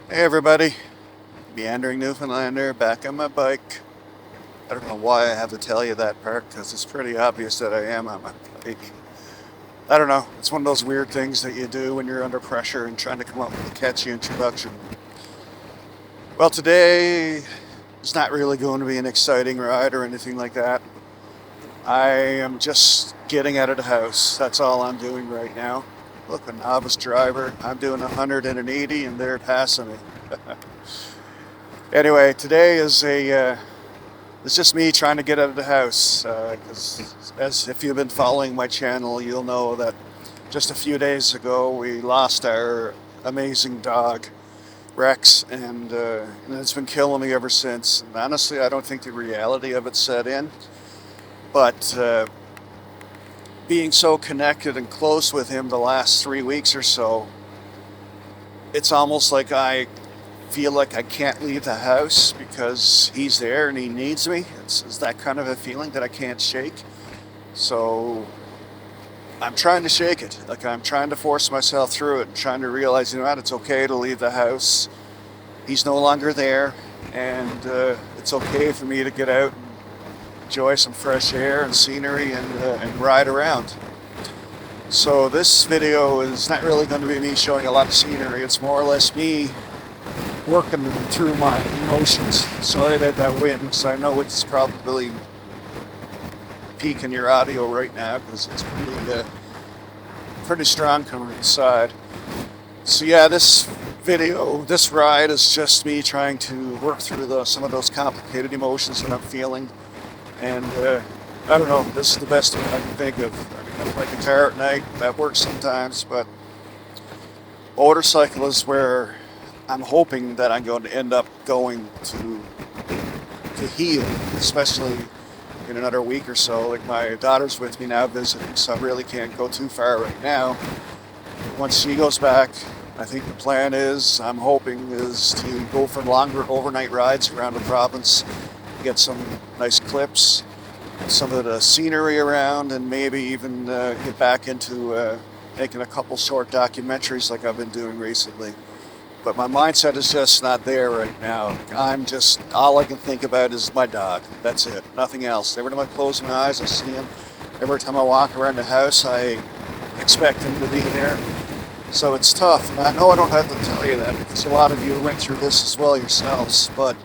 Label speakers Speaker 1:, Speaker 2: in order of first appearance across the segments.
Speaker 1: Hey everybody, meandering Newfoundlander, back on my bike. I don't know why I have to tell you that part, because it's pretty obvious that I am on my bike. I don't know, it's one of those weird things that you do when you're under pressure and trying to come up with a catchy introduction. Well, today is not really going to be an exciting ride or anything like that. I am just getting out of the house, that's all I'm doing right now. Look, a novice driver, I'm doing 180 and they're passing me. Anyway, today is it's just me trying to get out of the house. Because as if you've been following my channel, you'll know that just a few days ago we lost our amazing dog, Rex, and it's been killing me ever since. And honestly, I don't think the reality of it set in, but being so connected and close with him the last 3 weeks or so, it's almost like I feel like I can't leave the house because he's there and he needs me. It's that kind of a feeling that I can't shake. So I'm trying to shake it. Like, I'm trying to force myself through it and trying to realize, you know what, it's okay to leave the house. He's no longer there, and it's okay for me to get out and enjoy some fresh air and scenery and ride around. So this video is not really going to be me showing a lot of scenery. It's more or less me working through my emotions. Sorry about that wind, because I know it's probably peaking your audio right now because it's pretty strong coming inside. So yeah, this ride is just me trying to work through some of those complicated emotions that I'm feeling. And I don't know, this is the best thing I can think of. I mean, I play guitar at night, that works sometimes, but motorcycle is where I'm hoping that I'm going to end up going to heal, especially in another week or so. Like, my daughter's with me now visiting, so I really can't go too far right now. Once she goes back, I think the plan is, I'm hoping, is to go for longer overnight rides around the province, get some nice clips, some of the scenery around, and maybe even get back into making a couple short documentaries like I've been doing recently. But my mindset is just not there right now. All I can think about is my dog. That's it, nothing else. Every time I close my eyes, I see him. Every time I walk around the house, I expect him to be there. So it's tough. And I know I don't have to tell you that, because a lot of you went through this as well yourselves, but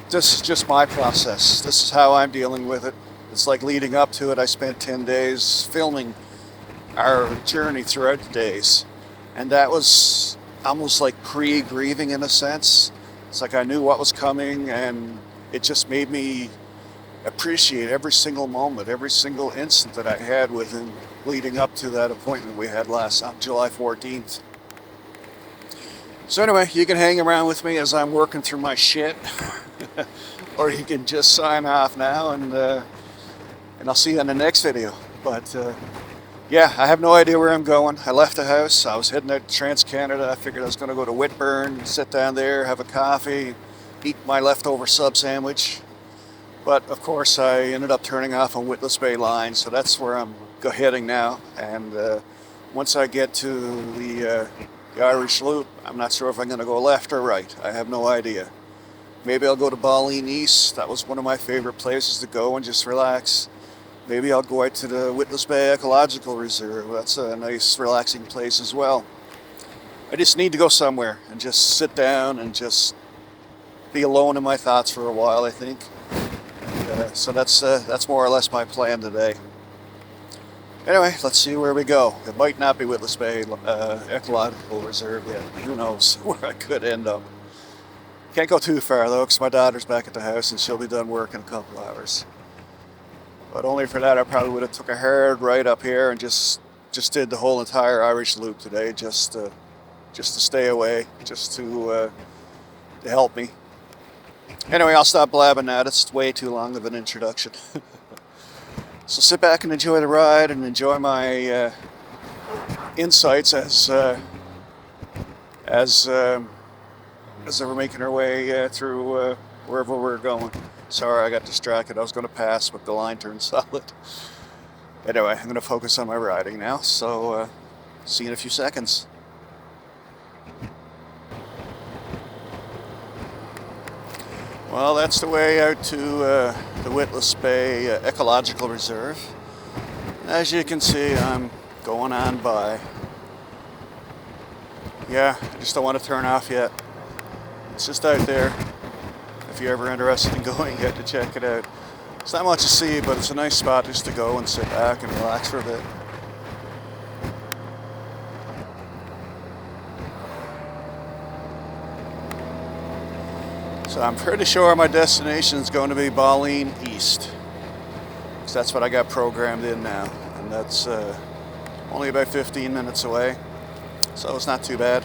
Speaker 1: this is just my process. This is how I'm dealing with it. It's like leading up to it, I spent 10 days filming our journey throughout the days. And that was almost like pre-grieving in a sense. It's like I knew what was coming, and it just made me appreciate every single moment, every single instant that I had with him leading up to that appointment we had on July 14th. So anyway, you can hang around with me as I'm working through my shit, or you can just sign off now, and I'll see you in the next video. But yeah, I have no idea where I'm going. I left the house. I was heading out to Trans-Canada. I figured I was going to go to Whitbourne, sit down there, have a coffee, eat my leftover sub sandwich. But of course, I ended up turning off on Witless Bay Line, so that's where I'm heading now. And once I get to the Irish Loop, I'm not sure if I'm going to go left or right. I have no idea. Maybe I'll go to Bauline East. That was one of my favorite places to go and just relax. Maybe I'll go out to the Witless Bay Ecological Reserve. That's a nice, relaxing place as well. I just need to go somewhere and just sit down and just be alone in my thoughts for a while, I think. So that's more or less my plan today. Anyway, let's see where we go. It might not be Witless Bay Ecological Reserve yet. Who knows where I could end up. Can't go too far though, because my daughter's back at the house and she'll be done work in a couple hours. But only for that, I probably would have took a hard right up here and just did the whole entire Irish Loop today, just to stay away, just to help me. Anyway, I'll stop blabbing now. It's way too long of an introduction. So sit back and enjoy the ride and enjoy my insights as we're making our way through wherever we're going. Sorry, I got distracted. I was going to pass, but the line turned solid. Anyway, I'm going to focus on my riding now, so see you in a few seconds. Well, that's the way out to the Witless Bay Ecological Reserve. As you can see, I'm going on by. Yeah, I just don't want to turn off yet. It's just out there. If you're ever interested in going, you have to check it out. It's not much to see, but it's a nice spot just to go and sit back and relax for a bit. So I'm pretty sure my destination is going to be Bauline East. So that's what I got programmed in now. And that's only about 15 minutes away. So it's not too bad.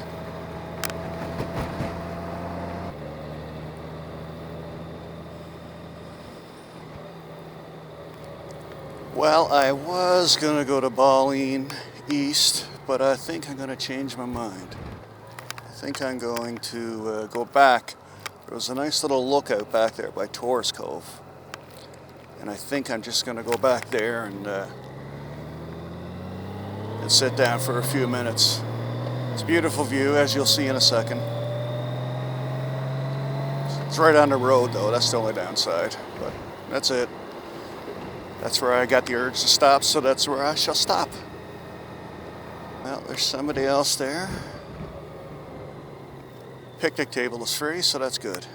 Speaker 1: Well, I was going to go to Bauline East, but I think I'm going to change my mind. I think I'm going to go back. There was a nice little lookout back there by Tors Cove. And I think I'm just going to go back there and sit down for a few minutes. It's a beautiful view, as you'll see in a second. It's right on the road, though. That's the only downside. But that's it. That's where I got the urge to stop, so that's where I shall stop. Well, there's somebody else there. Picnic table is free, so that's good.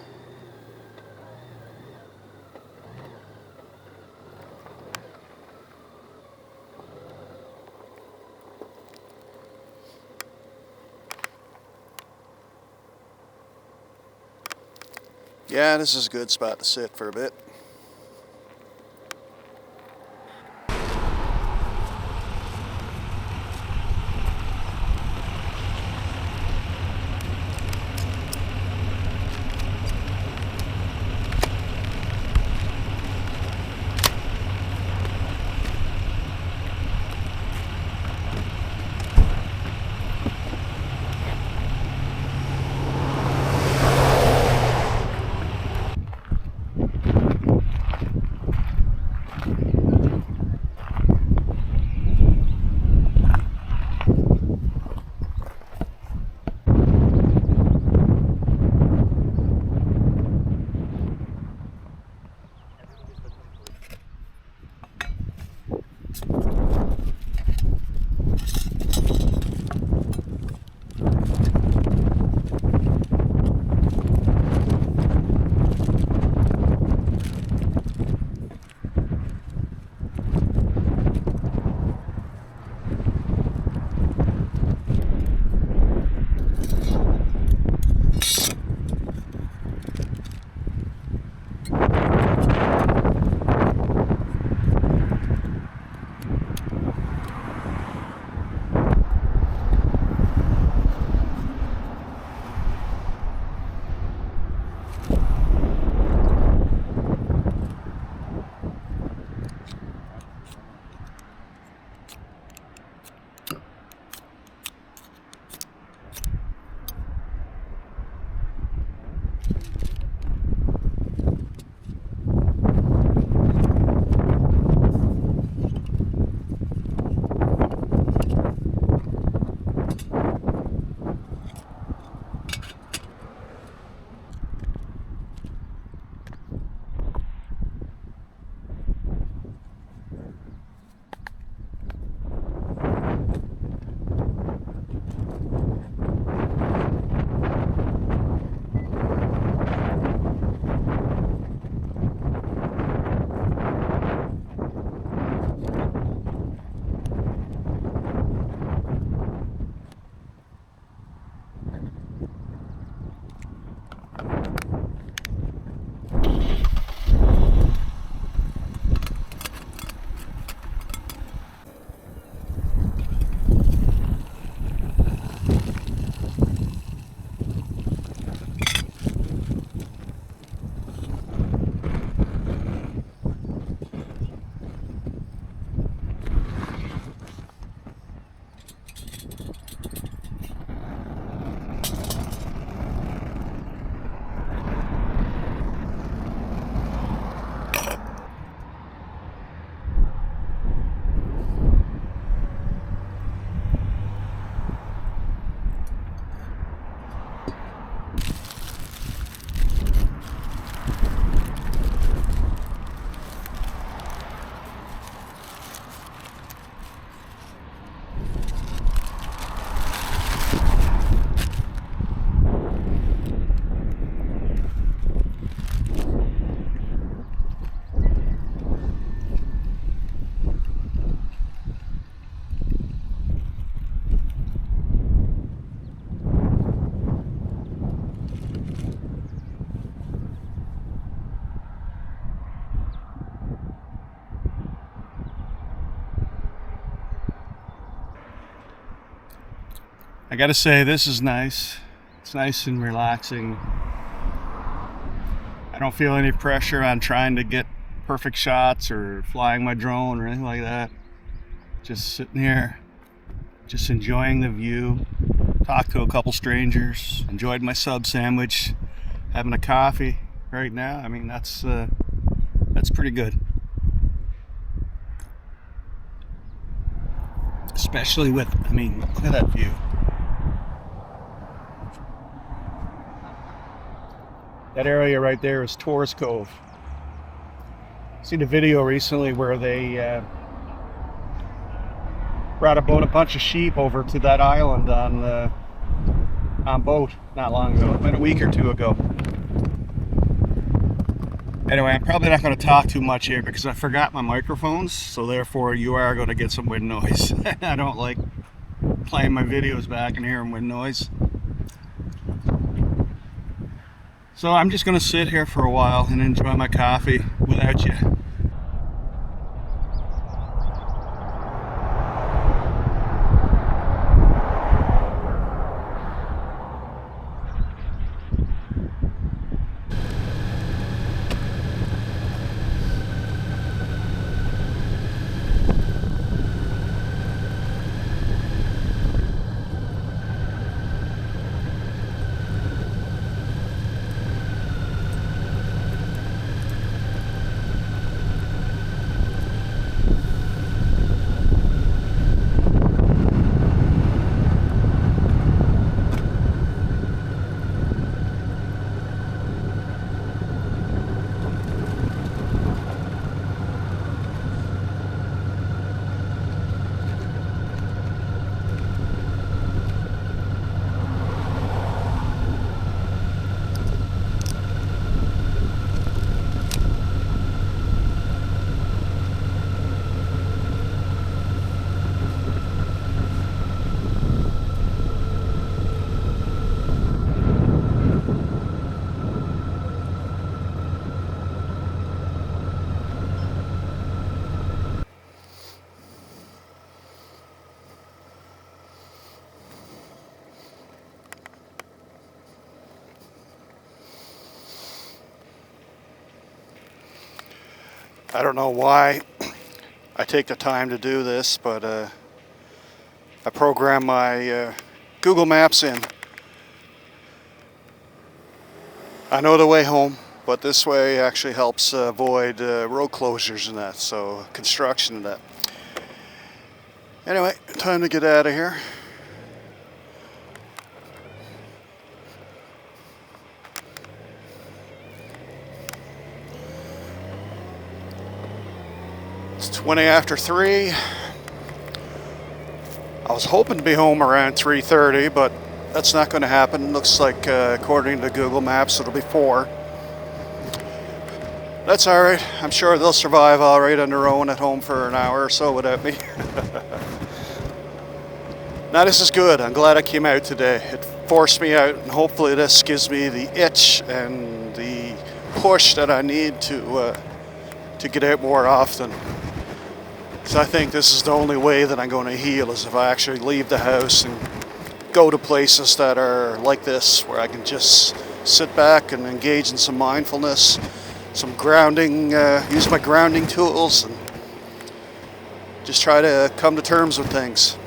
Speaker 1: Yeah, this is a good spot to sit for a bit. I gotta say, this is nice. It's nice and relaxing. I don't feel any pressure on trying to get perfect shots or flying my drone or anything like that. Just sitting here, just enjoying the view. Talked to a couple strangers, enjoyed my sub sandwich, having a coffee right now. I mean, that's pretty good. Especially with, I mean, look at that view. That area right there is Tors Cove. Seen a video recently where they brought a bunch of sheep over to that island on boat not long ago, about a week or two ago. Anyway, I'm probably not going to talk too much here because I forgot my microphones, so therefore you are going to get some wind noise. I don't like playing my videos back and hearing wind noise. So I'm just going to sit here for a while and enjoy my coffee without you. I don't know why I take the time to do this, but I program my Google Maps in. I know the way home, but this way actually helps avoid road closures and that, so construction and that. Anyway, time to get out of here. It's 20 after 3. I was hoping to be home around 3:30, but that's not going to happen. Looks like, according to Google Maps, it'll be 4. That's alright. I'm sure they'll survive alright on their own at home for an hour or so without me. Now this is good. I'm glad I came out today. It forced me out, and hopefully this gives me the itch and the push that I need to get out more often. So I think this is the only way that I'm going to heal, is if I actually leave the house and go to places that are like this, where I can just sit back and engage in some mindfulness, some grounding, use my grounding tools, and just try to come to terms with things.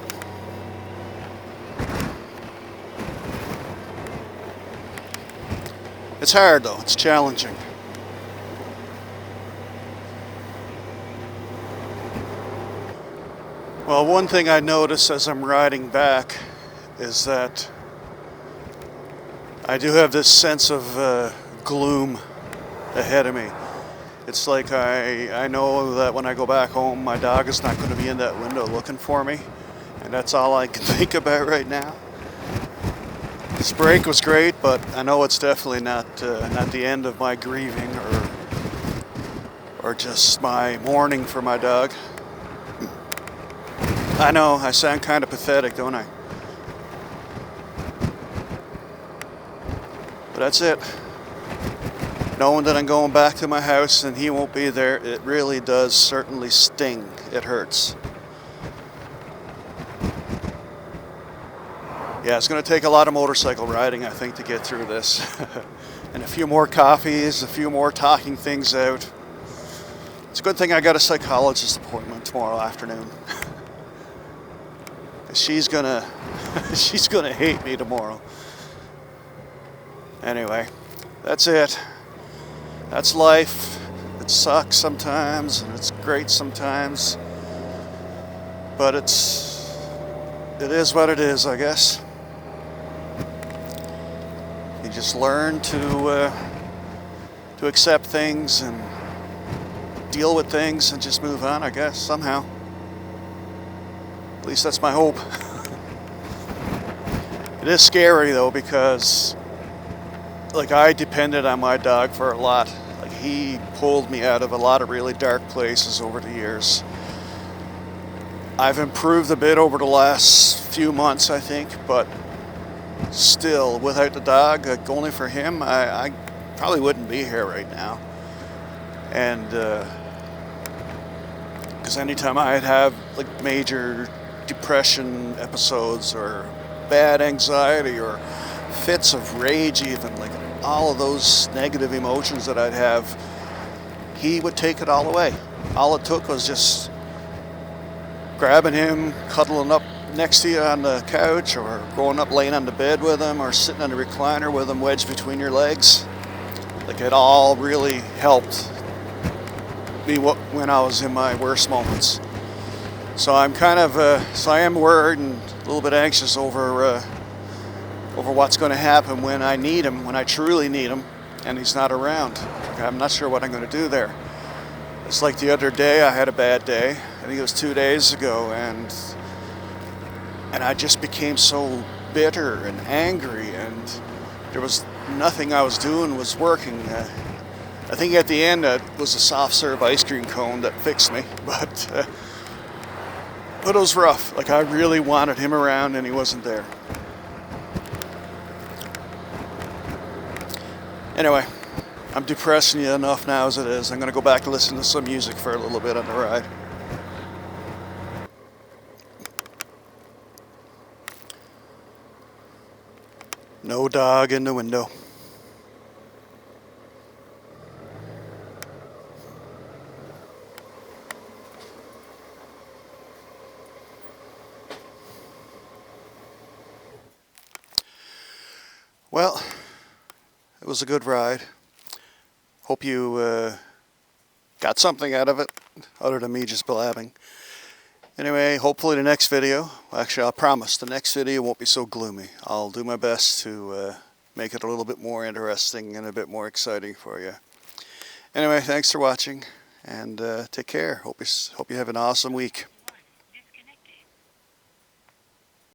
Speaker 1: It's hard though, it's challenging. Well, one thing I notice as I'm riding back is that I do have this sense of gloom ahead of me. It's like I know that when I go back home, my dog is not going to be in that window looking for me, and that's all I can think about right now. This break was great, but I know it's definitely not the end of my grieving or just my mourning for my dog. I know, I sound kind of pathetic, don't I? But that's it. Knowing that I'm going back to my house and he won't be there, it really does certainly sting. It hurts. Yeah, it's going to take a lot of motorcycle riding, I think, to get through this. And a few more coffees, a few more talking things out. It's a good thing I got a psychologist appointment tomorrow afternoon. She's gonna hate me tomorrow. Anyway, that's it. That's life. It sucks sometimes and it's great sometimes. But it is what it is, I guess. You just learn to accept things and deal with things and just move on, I guess, somehow. At least that's my hope. It is scary though, because like I depended on my dog for a lot. Like he pulled me out of a lot of really dark places over the years. I've improved a bit over the last few months, I think, but still, without the dog, like only for him, I probably wouldn't be here right now. And because anytime I'd have like major depression episodes or bad anxiety or fits of rage, even like all of those negative emotions that I'd have, he would take it all away. All it took was just grabbing him, cuddling up next to you on the couch, or going up laying on the bed with him, or sitting on the recliner with him wedged between your legs. Like it all really helped me when I was in my worst moments. So I'm kind of, so I am worried and a little bit anxious over what's going to happen when I need him, when I truly need him, and he's not around. I'm not sure what I'm going to do there. It's like the other day, I had a bad day. I think it was 2 days ago, and I just became so bitter and angry, and there was nothing I was doing was working. I think at the end it was a soft serve ice cream cone that fixed me, but it was rough. Like I really wanted him around and he wasn't there. Anyway, I'm depressing you enough now as it is. I'm going to go back and listen to some music for a little bit on the ride. No dog in the window. Well, it was a good ride. Hope you got something out of it, other than me just blabbing. Anyway, hopefully the next video, actually I promise the next video won't be so gloomy. I'll do my best to make it a little bit more interesting and a bit more exciting for you. Anyway, thanks for watching, and take care. Hope you have an awesome week.